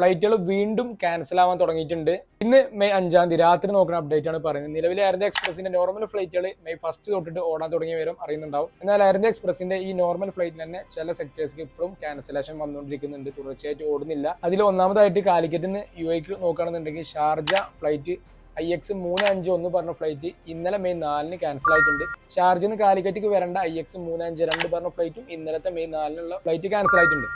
ഫ്ലൈറ്റുകൾ വീണ്ടും ക്യാൻസൽ ആവാൻ തുടങ്ങിയിട്ടുണ്ട്. ഇന്ന് മെയ് 5-ാം തീയതി രാത്രി നോക്കുന്ന അപ്ഡേറ്റ് ആണ് പറയുന്നത്. നിലവിലെ എയർ ഇന്ത്യ എക്സ്പ്രസിന്റെ നോർമൽ ഫ്ലൈറ്റുകൾ മെയ് 1 തൊട്ടിട്ട് ഓടാൻ തുടങ്ങിയ വിവരം അറിയുന്നുണ്ടാവും. എന്നാൽ എയർ ഇന്ത്യ എക്സ്പ്രസിന്റെ ഈ നോർമൽ ഫ്ലൈറ്റിൽ തന്നെ ചില സെക്ടേഴ്സിൽ ഇപ്പോഴും ക്യാൻസലേഷൻ വന്നുകൊണ്ടിരിക്കുന്നുണ്ട്, തുടർച്ചയായിട്ട് ഓടുന്നില്ല. അതിൽ ഒന്നാമതായിട്ട് കാലിക്കറ്റിന് UAE നോക്കുകയാണെന്നുണ്ടെങ്കിൽ ഷാർജ ഫ്ലൈറ്റ് IX351 പറഞ്ഞ ഫ്ലൈറ്റ് ഇന്നലെ മെയ് 4-ന് ക്യാൻസൽ ആയിട്ടുണ്ട്. ഷാർജയിൽ നിന്ന് കാലിക്കറ്റിക്ക് വരേണ്ട IX352 പറഞ്ഞ ഫ്ലൈറ്റും ഇന്നലത്തെ മെയ് 4-നുള്ള ഫ്ലൈറ്റ് ക്യാൻസൽ ആയിട്ടുണ്ട്.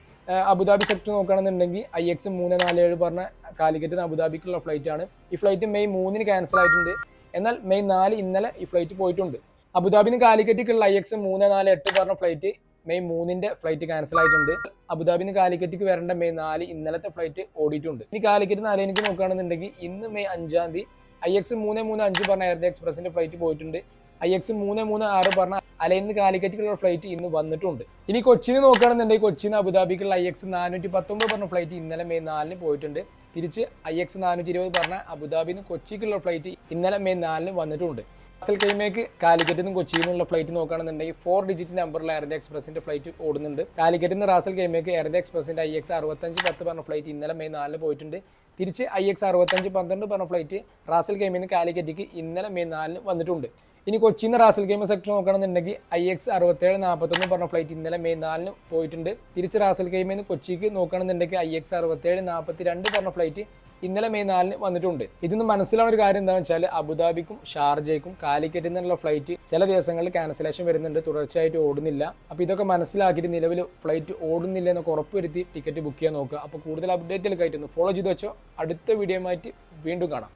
അബുദാബി സെക്ടർ നോക്കുകയാണെന്നുണ്ടെങ്കിൽ IX347 പറഞ്ഞ കാലിക്കറ്റ് അബുദാബിക്കുള്ള ഫ്ലൈറ്റ് ആണ്. ഈ ഫ്ലൈറ്റ് മെയ് 3-ന് ക്യാൻസൽ ആയിട്ടുണ്ട്. എന്നാൽ മെയ് 4 ഇന്നലെ ഈ ഫ്ലൈറ്റ് പോയിട്ടുണ്ട്. അബുദാബിന്ന് കാലിക്കറ്റിക്കുള്ള IX348 പറഞ്ഞ ഫ്ലൈറ്റ് മെയ് 3-ന്റെ ഫ്ലൈറ്റ് ക്യാൻസൽ ആയിട്ടുണ്ട്. അബുദാബിന്ന് കാലിക്കറ്റിക്ക് വരേണ്ട മെയ് 4 ഇന്നലത്തെ ഫ്ലൈറ്റ് ഓടിയിട്ടുണ്ട്. ഇനി കാലിക്കറ്റ് അലൈനിക്ക് നോക്കുകയാണെന്നുണ്ടെങ്കിൽ ഇന്ന് മെയ് 5-ാം തീയതി IX335 പറഞ്ഞ എയർ ഇന്ത്യ എക്സ്പ്രസിന്റെ ഫ്ലൈറ്റ് പോയിട്ടുണ്ട്. IX336 പറഞ്ഞ അലൈനിന്ന് കാലിക്കറ്റിക്കുള്ള ഫ്ലൈറ്റ് ഇന്ന് വന്നിട്ടുണ്ട്. ഇനി കൊച്ചിയിൽ നോക്കുകയാണെന്നുണ്ടെങ്കിൽ കൊച്ചിന്ന് അബുദാബിക്കുള്ള IX419 പറഞ്ഞ ഫ്ലൈറ്റ് ഇന്നലെ മെയ് 4-ന് പോയിട്ടുണ്ട്. തിരിച്ച് IX420 പറഞ്ഞ അബുദാബിന്ന് കൊച്ചിക്കുള്ള ഫ്ലൈറ്റ് ഇന്നലെ മെയ് 4-ന് വന്നിട്ടുണ്ട്. റാസൽ കൈമയ്ക്ക് കാലിക്കറ്റിൽ നിന്നും കൊച്ചിയിൽ നിന്നുള്ള ഫ്ലൈറ്റ് നോക്കുകയാണെന്നുണ്ടെങ്കിൽ 4 ഡിജിറ്റ് നമ്പറിൽ എയർ ഇന്ത്യ എക്സ്പ്രസിന്റെ ഫ്ലൈറ്റ് ഓടുന്നുണ്ട്. കാലിക്കറ്റിൽ നിന്ന് റാസൽ കൈമയ്ക്ക് എയർ ഇന്ത്യ എക്സ്പ്രസിന്റെ IX6510 പറഞ്ഞ ഫ്ലൈറ്റ് ഇന്നലെ മെയ് 4-ന് പോയിട്ടുണ്ട്. തിരിച്ച് IX6512 പറഞ്ഞ ഫ്ലൈറ്റ് റാസൽ കൈമയിൽ നിന്ന് കാലിക്കറ്റിക്ക് ഇന്നലെ മെയ് 4-ന് വന്നിട്ടുണ്ട്. ഇനി കൊച്ചിയിൽ നിന്ന് റാസൽ കൈമ സെക്ടർ നോക്കുകയാണെന്നുണ്ടെങ്കിൽ IX6741 പറഞ്ഞ ഫ്ലൈറ്റ് ഇന്നലെ മെയ് 4-ന് പോയിട്ടുണ്ട്. തിരിച്ച് റാസൽ കൈമയിൽ നിന്ന് കൊച്ചിക്ക് നോക്കുകയാണെന്നുണ്ടെങ്കിൽ IX6742 പറഞ്ഞ ഫ്ലൈറ്റ് ഇന്നലെ മെയ് 4-ന് വന്നിട്ടുണ്ട്. ഇതിന്ന് മനസ്സിലാവുന്ന ഒരു കാര്യം എന്താണെന്ന് വെച്ചാൽ അബുദാബിക്കും ഷാർജയ്ക്കും കാലിക്കറ്റിൽ നിന്നുള്ള ഫ്ലൈറ്റ് ചില ദിവസങ്ങളിൽ ക്യാൻസലേഷൻ വരുന്നുണ്ട്, തുടർച്ചയായിട്ട് ഓടുന്നില്ല. അപ്പോൾ ഇതൊക്കെ മനസ്സിലാക്കിയിട്ട് നിലവിൽ ഫ്ലൈറ്റ് ഓടുന്നില്ല എന്നൊക്കെ ഉറപ്പുവരുത്തി ടിക്കറ്റ് ബുക്ക് ചെയ്യാൻ നോക്കുക. അപ്പോൾ കൂടുതൽ അപ്ഡേറ്റുകൾക്കായിട്ട് ഒന്ന് ഫോളോ ചെയ്ത് വെച്ചോ. അടുത്ത വീഡിയോയുമായിട്ട് വീണ്ടും കാണാം.